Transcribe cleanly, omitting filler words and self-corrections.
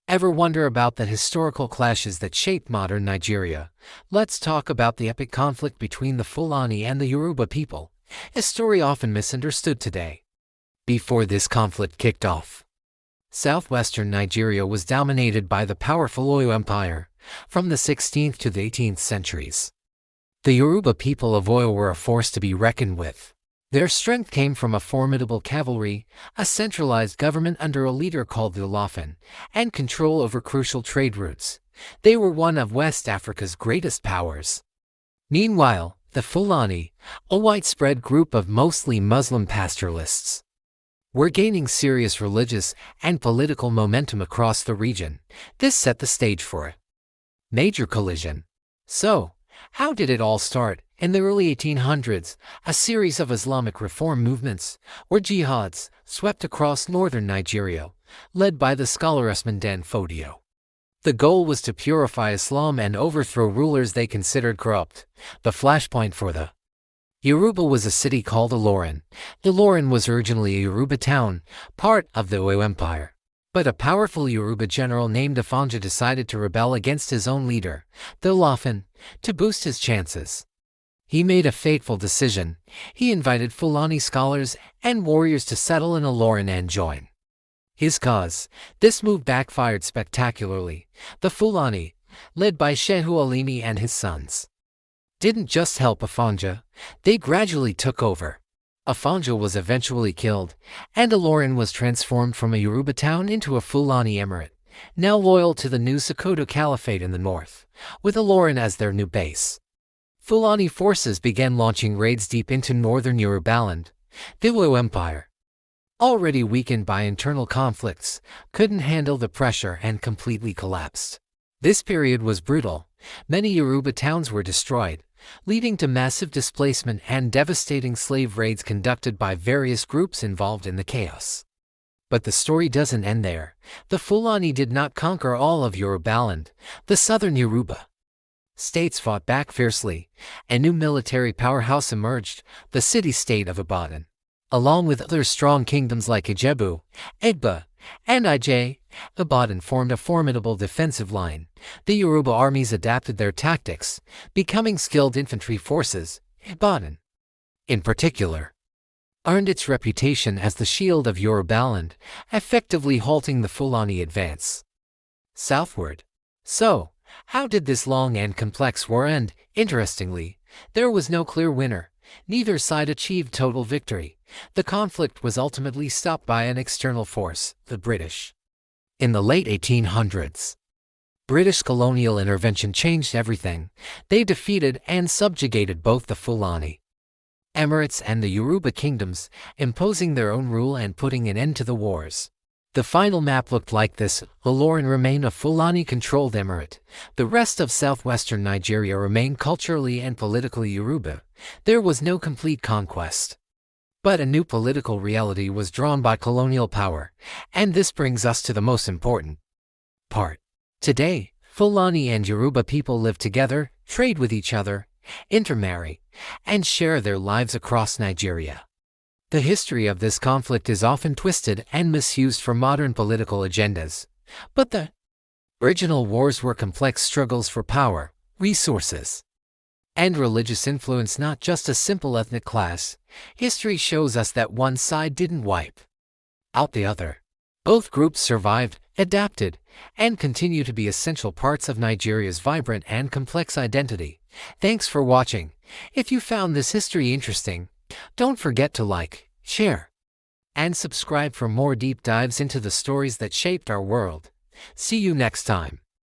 Ever wonder about the historical clashes that shaped modern Nigeria? Let's talk about the epic conflict between the Fulani and the Yoruba people, a story often misunderstood today. Before this conflict kicked off, southwestern Nigeria was dominated by the powerful Oyo Empire from the 16th to the 18th centuries. The Yoruba people of Oyo were a force to be reckoned with. Their strength came from a formidable cavalry, a centralized government under a leader called the Olafin, and control over crucial trade routes. They were one of West Africa's greatest powers. Meanwhile, the Fulani, a widespread group of mostly Muslim pastoralists, were gaining serious religious and political momentum across the region. This set the stage for a major collision. So, how did it all start? In the early 1800s, a series of Islamic reform movements, or jihads, swept across northern Nigeria, led by the scholar Usman Dan Fodio. The goal was to purify Islam and overthrow rulers they considered corrupt. The flashpoint for the Yoruba was a city called Ilorin. Ilorin was originally a Yoruba town, part of the Oyo Empire. But a powerful Yoruba general named Afanja decided to rebel against his own leader, the Olafin, to boost his chances. He made a fateful decision. He invited Fulani scholars and warriors to settle in Ilorin and join his cause. This move backfired spectacularly. The Fulani, led by Shehu Alimi and his sons, didn't just help Afanja, they gradually took over. Afanja was eventually killed, and Ilorin was transformed from a Yoruba town into a Fulani emirate, now loyal to the new Sokoto Caliphate in the north, with Ilorin as their new base. Fulani forces began launching raids deep into northern Yorubaland. The Oyo Empire, already weakened by internal conflicts, couldn't handle the pressure and completely collapsed. This period was brutal. Many Yoruba towns were destroyed, leading to massive displacement and devastating slave raids conducted by various groups involved in the chaos. But the story doesn't end there. The Fulani did not conquer all of Yorubaland. The southern Yoruba states fought back fiercely. A new military powerhouse emerged, the city-state of Ibadan. Along with other strong kingdoms like Ijebu, Egba, and Ije, Ibadan formed a formidable defensive line. The Yoruba armies adapted their tactics, becoming skilled infantry forces. Ibadan, in particular, earned its reputation as the shield of Yorubaland, effectively halting the Fulani advance southward. So, how did this long and complex war end? Interestingly, there was no clear winner. Neither side achieved total victory. The conflict was ultimately stopped by an external force, the British. In the late 1800s, British colonial intervention changed everything. They defeated and subjugated both the Fulani emirates and the Yoruba kingdoms, imposing their own rule and putting an end to the wars. The final map looked like this. Ilorin remained a Fulani-controlled emirate. The rest of southwestern Nigeria remained culturally and politically Yoruba. There was no complete conquest. But a new political reality was drawn by colonial power, and this brings us to the most important part. Today, Fulani and Yoruba people live together, trade with each other, intermarry, and share their lives across Nigeria. The history of this conflict is often twisted and misused for modern political agendas, but the original wars were complex struggles for power, resources, and religious influence, not just a simple ethnic clash. History shows us that one side didn't wipe out the other. Both groups survived, adapted, and continue to be essential parts of Nigeria's vibrant and complex identity. Thanks for watching. If you found this history interesting, don't forget to like, share, and subscribe for more deep dives into the stories that shaped our world. See you next time.